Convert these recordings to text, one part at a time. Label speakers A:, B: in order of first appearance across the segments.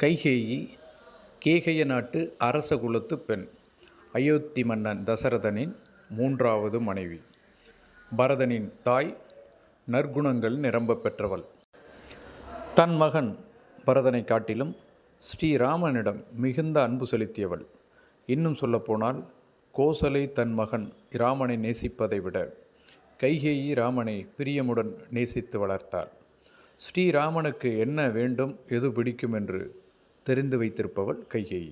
A: கைகேயி கேகய நாட்டு அரச குலத்து பெண். அயோத்தி மன்னன் தசரதனின் 3வது மனைவி. பரதனின் தாய் நற்குணங்கள் நிரம்ப பெற்றவள். தன் மகன் பரதனை காட்டிலும் ஸ்ரீராமனிடம் மிகுந்த அன்பு செலுத்தியவள். இன்னும் சொல்லப்போனால் கோசலை தன் மகன் இராமனை நேசிப்பதை விட கைகேயி ராமனை பிரியமுடன் நேசித்து வளர்த்தாள். ஸ்ரீராமனுக்கு என்ன வேண்டும், எது பிடிக்கும் என்று தெரிந்து வைத்திருப்பவள் கைகேயி.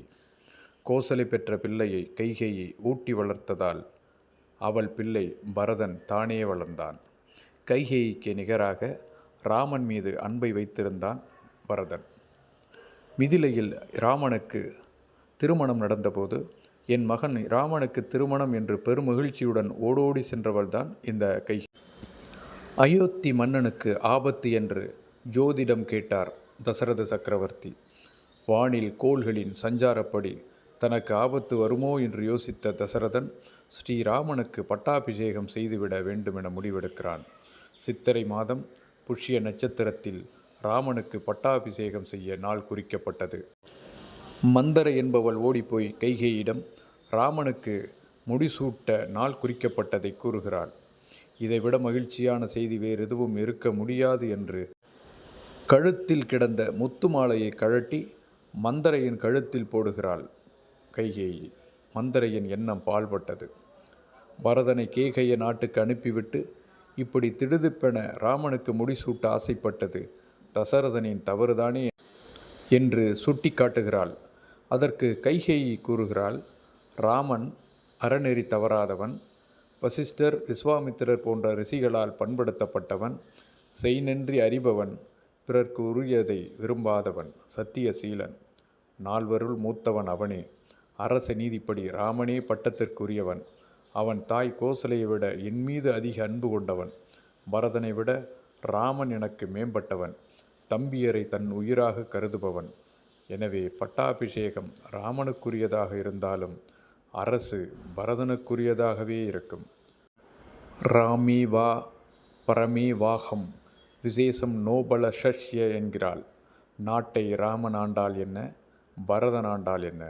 A: கோசலை பெற்ற பிள்ளையை கைகேயி ஊட்டி வளர்த்ததால் அவள் பிள்ளை பரதன் தானே வளர்ந்தான். கைகேயிக்கு நிகராக ராமன் மீது அன்பை வைத்திருந்தான் பரதன். மிதிலையில் ராமனுக்கு திருமணம் நடந்தபோது என் மகன் ராமனுக்கு திருமணம் என்று பெருமகிழ்ச்சியுடன் ஓடோடி சென்றவள்தான் இந்த கைகேயி. அயோத்தி மன்னனுக்கு ஆபத்து என்று ஜோதிடம் கேட்டார் தசரத சக்கரவர்த்தி. வானில் கோள்களின் சஞ்சாரப்படி தனக்கு ஆபத்து வருமோ என்று யோசித்த தசரதன் ஸ்ரீராமனுக்கு பட்டாபிஷேகம் செய்துவிட வேண்டுமென முடிவெடுக்கிறான். சித்திரை மாதம் புஷ்ய நட்சத்திரத்தில் ராமனுக்கு பட்டாபிஷேகம் செய்ய நாள் குறிக்கப்பட்டது. மந்தரை என்பவள் ஓடிப்போய் கைகேயிடம் ராமனுக்கு முடிசூட்ட நாள் குறிக்கப்பட்டதை கூறுகிறாள். இதைவிட மகிழ்ச்சியான செய்தி வேறு எதுவும் இருக்க முடியாது என்று கழுத்தில் கிடந்த முத்து மாலையை கழட்டி மந்தரையின் கழுத்தில் போடுகிறாள் கைகேயி. மந்தரையின் எண்ணம் பாழ்பட்டது. பரதனை கேகய நாட்டுக்கு அனுப்பிவிட்டு இப்படி திடுதிப்பென ராமனுக்கு முடிசூட்ட ஆசைப்பட்டது தசரதனின் தவறுதானே என்று சுட்டி காட்டுகிறாள். அதற்கு கைகேயி கூறுகிறாள், ராமன் அறநெறி தவறாதவன், வசிஷ்டர் விஸ்வாமித்திரர் போன்ற ரிஷிகளால் பண்படுத்தப்பட்டவன், செய்நன்றி அறிபவன், பிறர்க்கு உரியதை விரும்பாதவன், சத்தியசீலன், நால்வருள் மூத்தவன் அவனே. அரச நீதிப்படி ராமனே பட்டத்திற்குரியவன். அவன் தாய் கோசலையை விட என் மீது அதிக அன்பு கொண்டவன். பரதனை விட ராமன் எனக்கு மேம்பட்டவன். தம்பியரை தன் உயிராக கருதுபவன். எனவே பட்டாபிஷேகம் ராமனுக்குரியதாக இருந்தாலும் அரசு பரதனுக்குரியதாகவே இருக்கும். ராமே வா பரமே வாகம் விசேஷம் நோபல ஷஷ்ய என்கிறாள். நாட்டை ராமன் ஆண்டால் என்ன, பரதன் ஆண்டால் என்ன,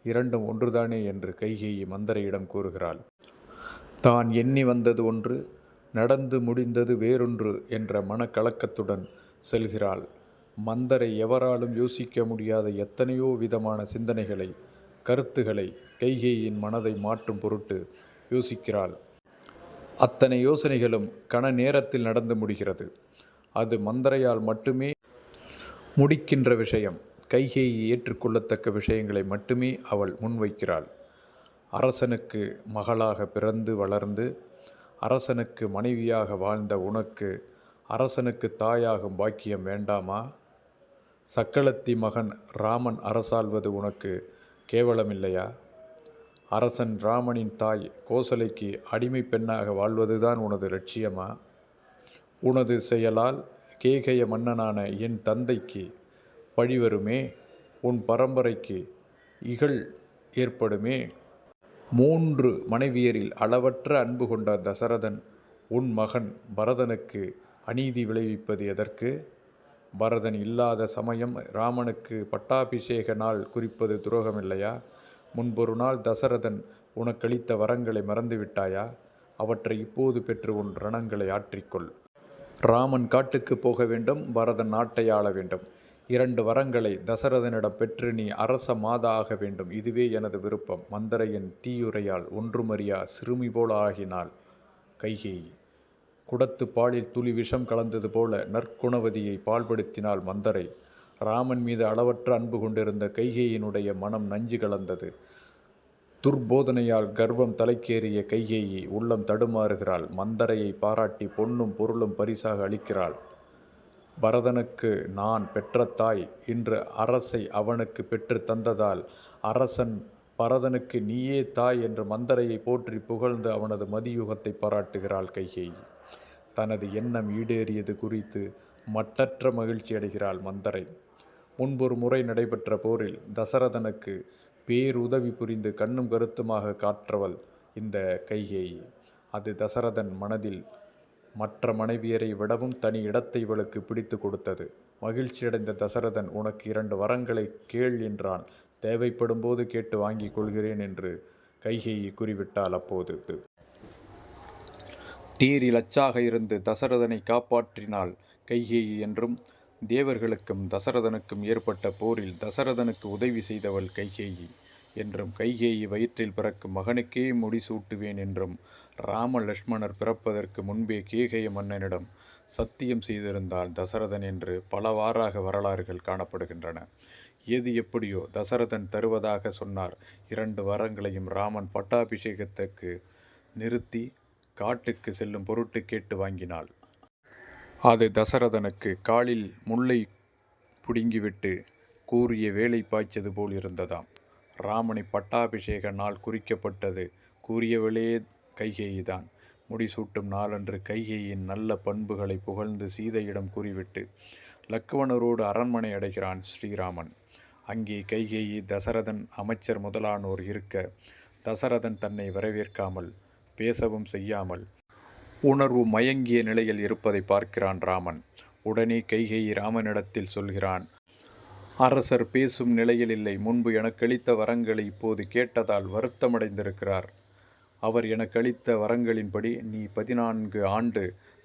A: இரண்டும் ஒன்றுதானே என்று கைகேயி மந்தரையிடம் கூறுகிறாள். தான் எண்ணி வந்தது ஒன்று, நடந்து முடிந்தது வேறொன்று என்ற மனக்கலக்கத்துடன் செல்கிறாள். மந்தரை எவராலும் யோசிக்க முடியாத எத்தனையோ விதமான சிந்தனைகளை, கருத்துக்களை கைகேயின் மனதை மாற்றும் பொருட்டு யோசிக்கிறாள். அத்தனை யோசனைகளும் கண நேரத்தில் நடந்து முடிகிறது. அது மந்தரையால் மட்டுமே முடிக்கின்ற விஷயம். கைகேயி ஏற்றுக்கொள்ளத்தக்க விஷயங்களை மட்டுமே அவள் முன்வைக்கிறாள். அரசனுக்கு மகளாக பிறந்து வளர்ந்து அரசனுக்கு மனைவியாக வாழ்ந்த உனக்கு அரசனுக்கு தாயாகும் பாக்கியம் வேண்டாமா? சக்களத்தி மகன் ராமன் அரசாள்வது உனக்கு கேவலமில்லையா? அரசன் ராமனின் தாய் கோசலைக்கு அடிமை பெண்ணாக வாழ்வதுதான் உனது லட்சியமா? உனது செயலால் கேகய மன்னனான என் தந்தைக்கு பழிவருமே, உன் பரம்பரைக்கு இகழ் ஏற்படுமே. 3 மனைவியரில் அளவற்ற அன்பு கொண்ட தசரதன் உன் மகன் பரதனுக்கு அநீதி விளைவிப்பது எதற்கு? பரதன் இல்லாத சமயம் ராமனுக்கு பட்டாபிஷேக நாள் குறிப்பது துரோகமில்லையா? முன்பொரு நாள் தசரதன் உனக்களித்த வரங்களை மறந்துவிட்டாயா? அவற்றை இப்போது பெற்று உன் ரணங்களை ஆற்றிக்கொள். ராமன் காட்டுக்கு போக வேண்டும், பரதன் நாட்டை ஆள வேண்டும். 2 வரங்களை தசரதனிடம் பெற்று நீ அரச மாதா ஆக வேண்டும். இதுவே எனது விருப்பம். மந்தரையின் தீயுரையால் ஒன்றுமறியா சிறுமி போல ஆகினாள் கைகேயி. குடத்து பாலில் துளி விஷம் கலந்தது போல நற்குணவதியை பால்படுத்தினாள் மந்தரை. ராமன் மீது அளவற்ற அன்பு கொண்டிருந்த கைகேயினுடைய மனம் நஞ்சு கலந்தது. துர்போதனையால் கர்வம் தலைக்கேறிய கைகேயி உள்ளம் தடுமாறுகிறாள். மந்தரையை பாராட்டி பொன்னும் பொருளும் பரிசாக அளிக்கிறாள். பரதனுக்கு நான் பெற்ற தாய் இன்று அரசை அவனுக்கு பெற்று தந்ததால் அரசன் பரதனுக்கு நீயே தாய் என்று மந்தரையை போற்றி புகழ்ந்து அவனது மதியுகத்தை பாராட்டுகிறாள் கைகேயி. தனது எண்ணம் ஈடேறியது குறித்து மட்டற்ற மகிழ்ச்சி அடைகிறாள் மந்தரை. முன்பொரு முறை நடைபெற்ற போரில் தசரதனுக்கு பேருதவி புரிந்து கண்ணும் கருத்துமாக காற்றவள் இந்த கைகேயி. அது தசரதன் மனதில் மற்ற மனைவியரை விடவும் தனி இடத்தை இவளுக்கு பிடித்து கொடுத்தது. மகிழ்ச்சியடைந்த தசரதன், உனக்கு 2 வரங்களை கேள் என்றான். தேவைப்படும் போது கேட்டு வாங்கிக் கொள்கிறேன் என்று கைகேயி கூறிவிட்டாள். அப்போது தேரில் அச்சாக இருந்து தசரதனை காப்பாற்றினாள் கைகேயி என்றும், தேவர்களுக்கும் தசரதனுக்கும் ஏற்பட்ட போரில் தசரதனுக்கு உதவி செய்தவள் கைகேயி என்றும், கைகேயி வயிற்றில் பிறக்கும் மகனுக்கே முடிசூட்டுவேன் என்றும், ராம லட்சுமணர் பிறப்பதற்கு முன்பே கேகய மன்னனிடம் சத்தியம் செய்திருந்தாள் தசரதன் என்று பலவாறாக வரலாறுகள் காணப்படுகின்றன. எது எப்படியோ தசரதன் தருவதாக சொன்னார். 2 வரங்களையும் ராமன் பட்டாபிஷேகத்திற்கு நிறுத்தி காட்டுக்கு செல்லும் பொருட்டு கேட்டு வாங்கினாள். அது தசரதனுக்கு காலில் முள்ளை புடுங்கிவிட்டு கூறிய வேலை பாய்ச்சது போல் இருந்ததாம். ராமனை பட்டாபிஷேக நாள் குறிக்கப்பட்டது கூறியவளே கைகேயிதான். முடிசூட்டும் நாளன்று கைகேயின் நல்ல பண்புகளை புகழ்ந்து சீதையிடம் கூறிவிட்டு லக்குவணரோடு அரண்மனை அடைகிறான் ஸ்ரீராமன். அங்கே கைகேயி, தசரதன், அமைச்சர் முதலானோர் இருக்க, தசரதன் தன்னை வரவேற்காமல் பேசவும் செய்யாமல் உணர்வு மயங்கிய நிலையில் இருப்பதை பார்க்கிறான் ராமன். உடனே கைகேயி ராமனிடத்தில் சொல்கிறான், அரசர் பேசும் நிலையில் இல்லை. முன்பு எனக்களித்த வரங்களை இப்போது கேட்டதால் வருத்தமடைந்திருக்கிறார். அவர் எனக்களித்த வரங்களின்படி நீ 14 ஆண்டு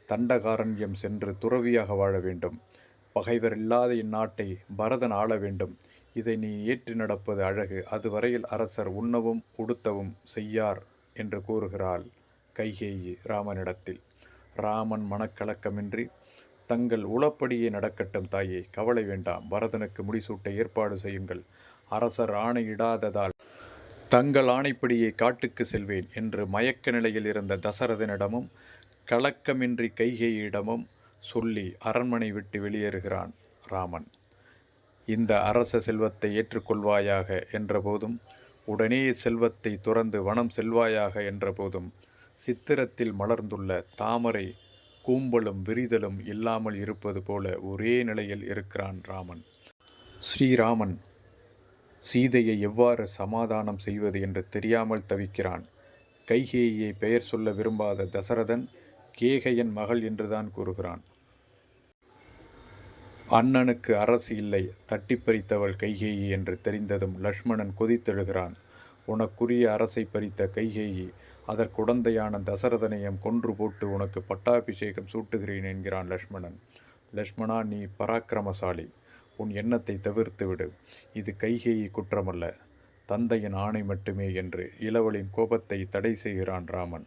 A: தண்டகாரண்யம் சென்று துறவியாக வாழ வேண்டும். பகைவரில்லாத இந்நாட்டை பரதன் ஆள வேண்டும். இதை நீ ஏற்றி நடப்பது அழகு. அதுவரையில் அரசர் உண்ணவும் உடுத்தவும் செய்யார் என்று கூறுகிறாள் கைகேயி ராமனிடத்தில். ராமன் மனக்கலக்கமின்றி, தங்கள் உளப்படியே நடக்கட்டும் தாயே, கவலை வேண்டாம். பரதனுக்கு முடிசூட்ட ஏற்பாடு செய்யுங்கள். அரசர் ஆணையிடாததால் தங்கள் ஆணைப்படியே காட்டுக்கு செல்வேன் என்று மயக்க நிலையில் இருந்த தசரதனிடமும் கலக்கமின்றி கைகேயிடமும் சொல்லி அரண்மனை விட்டு வெளியேறுகிறான் ராமன். இந்த அரச செல்வத்தை ஏற்றுக்கொள்வாயாக என்றபோதும், உடனே செல்வத்தை துறந்து வனம் செல்வாயாக என்றபோதும், சித்திரத்தில் மலர்ந்துள்ள தாமரை கூம்பலும் விரிதலும் இல்லாமல் இருப்பது போல ஒரே நிலையில் இருக்கிறான் ராமன். ஸ்ரீராமன் சீதையை எவ்வாறு சமாதானம் செய்வது என்று தெரியாமல் தவிக்கிறான். கைகேயியை பெயர் சொல்ல விரும்பாத தசரதன் கேகயன் மகள் என்றுதான் கூறுகிறான். அண்ணனுக்கு அரசு இல்லை, தட்டிப்பறித்தவள் கைகேயி என்று தெரிந்ததும் லட்சுமணன் கொதித்தெழுகிறான். உனக்குரிய அரசை பறித்த கைகேயி அதற்குடந்தையான தசரதனையும் கொன்று போட்டு உனக்கு பட்டாபிஷேகம் சூட்டுகிறேன் என்கிறான் லட்சுமணன். லட்சுமணா, நீ பராக்கிரமசாலி. உன் எண்ணத்தை தவிர்த்து விடு. இது கைகேயி குற்றமல்ல, தந்தையின் ஆணை மட்டுமே என்று இளவலின் கோபத்தை தடை செய்கிறான் ராமன்.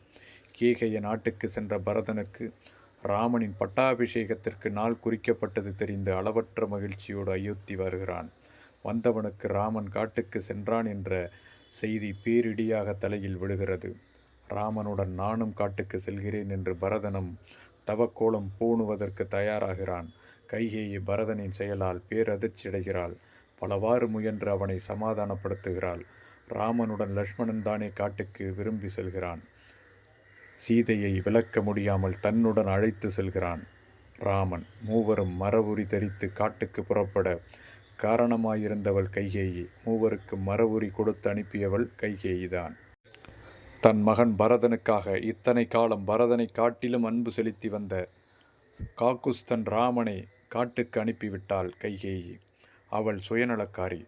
A: கேகய நாட்டுக்கு சென்ற பரதனுக்கு ராமனின் பட்டாபிஷேகத்திற்கு நாள் குறிக்கப்பட்டது தெரிந்து அளவற்ற மகிழ்ச்சியோடு அயோத்தி வருகிறான். வந்தவனுக்கு ராமன் காட்டுக்கு சென்றான் என்ற செய்தி பேரிடியாக தலையில் விழுகிறது. ராமனுடன் நானும் காட்டுக்கு செல்கிறேன் என்று பரதனும் தவக்கோலம் பூணுவதற்கு தயாராகிறான். கைகேயி பரதனின் செயலால் பேரதிர்ச்சியடைகிறாள். பலவாறு முயன்று அவனை சமாதானப்படுத்துகிறாள். ராமனுடன் லட்சுமணன் தானே காட்டுக்கு விரும்பி செல்கிறான். சீதையை விலக்க முடியாமல் தன்னுடன் அழைத்து செல்கிறான் ராமன். மூவரும் மரவுரி தரித்து காட்டுக்கு புறப்பட காரணமாயிருந்தவள் கைகேயி. மூவருக்கு மரவுரி கொடுத்து அனுப்பியவள் கைகேயிதான். தன் மகன் பரதனுக்காக இத்தனை காலம் பரதனை காட்டிலும் அன்பு செலுத்தி வந்த காகுஸ்தன் ராமனை காட்டுக்கு அனுப்பிவிட்டாள் கைகேயி. அவள் சுயநலக்காரி.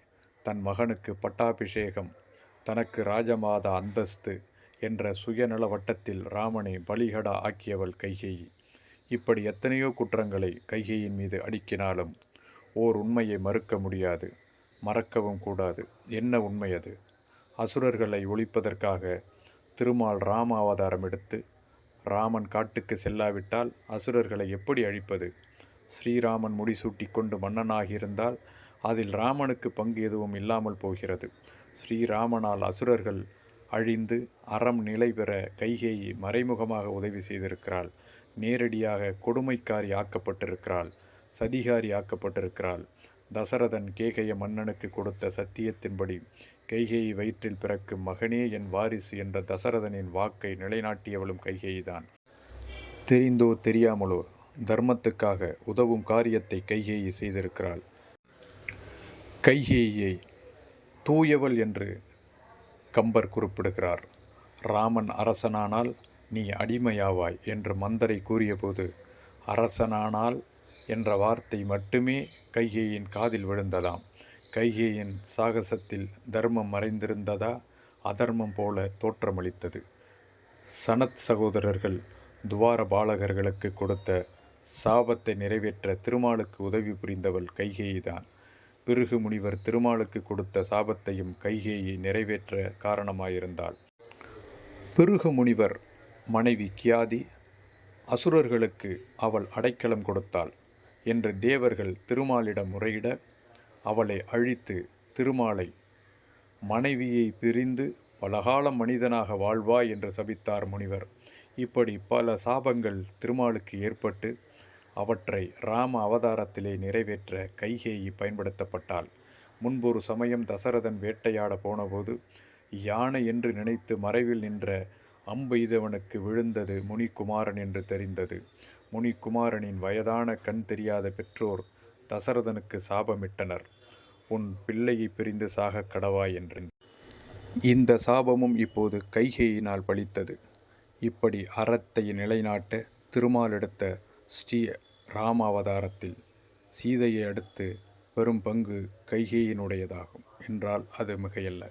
A: தன் மகனுக்கு பட்டாபிஷேகம், தனக்கு ராஜமாதா அந்தஸ்து என்ற சுயநல வட்டத்தில் ராமனை பலிகடா ஆக்கியவள் கைகேயி. இப்படி எத்தனையோ குற்றங்களை கைகேயின் மீது அடுக்கினாலும் ஓர் உண்மையை மறுக்க முடியாது, மறக்கவும் கூடாது. என்ன உண்மை அது? அசுரர்களை ஒழிப்பதற்காக திருமால் ராம அவதாரம் எடுத்து ராமன் காட்டுக்கு செல்லாவிட்டால் அசுரர்களை எப்படி அழிப்பது? ஸ்ரீராமன் முடிசூட்டி கொண்டு மன்னனாகியிருந்தால் அதில் ராமனுக்கு பங்கு எதுவும் இல்லாமல் போகிறது. ஸ்ரீராமனால் அசுரர்கள் அழிந்து அறம் நிலை பெற கைகேயி மறைமுகமாக உதவி செய்திருக்கிறாள். நேரடியாக கொடுமைக்காரி ஆக்கப்பட்டிருக்கிறாள், சதிகாரி ஆக்கப்பட்டிருக்கிறாள். தசரதன் கேகய மன்னனுக்கு கொடுத்த சத்தியத்தின்படி கைகேயி வயிற்றில் பிறக்கும் மகனே என் வாரிசு என்ற தசரதனின் வாக்கை நிலைநாட்டியவளும் கைகேயிதான். தெரிந்தோ தெரியாமலோ தர்மத்துக்காக உதவும் காரியத்தை கைகேயி செய்திருக்கிறாள். கைகேயியை தூயவள் என்று கம்பர் குறிப்பிடுகிறார். ராமன் அரசனானால் நீ அடிமையாவாய் என்று மந்தரை கூறியபோது, அரசனானால் என்ற வார்த்தை மட்டுமே கைகேயின் காதில் விழுந்ததாம். கைகேயின் சாகசத்தில் தர்மம் மறைந்திருந்ததா? அதர்மம் போல தோற்றமளித்தது. சனத் சகோதரர்கள் துவார பாலகர்களுக்கு கொடுத்த சாபத்தை நிறைவேற்ற திருமாலுக்கு உதவி புரிந்தவள் கைகேயிதான். பிருகு முனிவர் திருமாலுக்கு கொடுத்த சாபத்தையும் கைகேயி நிறைவேற்ற காரணமாயிருந்தாள். பிருகு முனிவர் மனைவி கியாதி அசுரர்களுக்கு அவள் அடைக்கலம் கொடுத்தாள் என்று தேவர்கள் திருமாலிடம் முறையிட, அவளை அழித்து திருமாலை மனைவியை பிரிந்து பலகாலம் மனிதனாக வாழ்வாய் என்று சபித்தார் முனிவர். இப்படி பல சாபங்கள் திருமாலுக்கு ஏற்பட்டு அவற்றை ராம அவதாரத்திலே நிறைவேற்ற கைகேயி பயன்படுத்தப்பட்டாள். முன்பொரு சமயம் தசரதன் வேட்டையாட போனபோது யானை என்று நினைத்து மறைவில் நின்ற அம்பெய்தவனுக்கு விழுந்தது முனிகுமாரன் என்று தெரிந்தது. முனிகுமாரனின் வயதான கண் தெரியாத பெற்றோர் தசரதனுக்கு சாபமிட்டனர், உன் பிள்ளையை பிரிந்து சாகக் கடவாய் என்று. இந்த சாபமும் இப்போது கைகேயினால் பலித்தது. இப்படி அறத்தை நிலைநாட்ட திருமால் எடுத்த ஸ்ரீ ராமாவதாரத்தில் சீதையை அடுத்து பெரும் பங்கு கைகேயினுடையதாகும் என்றால் அது மிகையல்ல.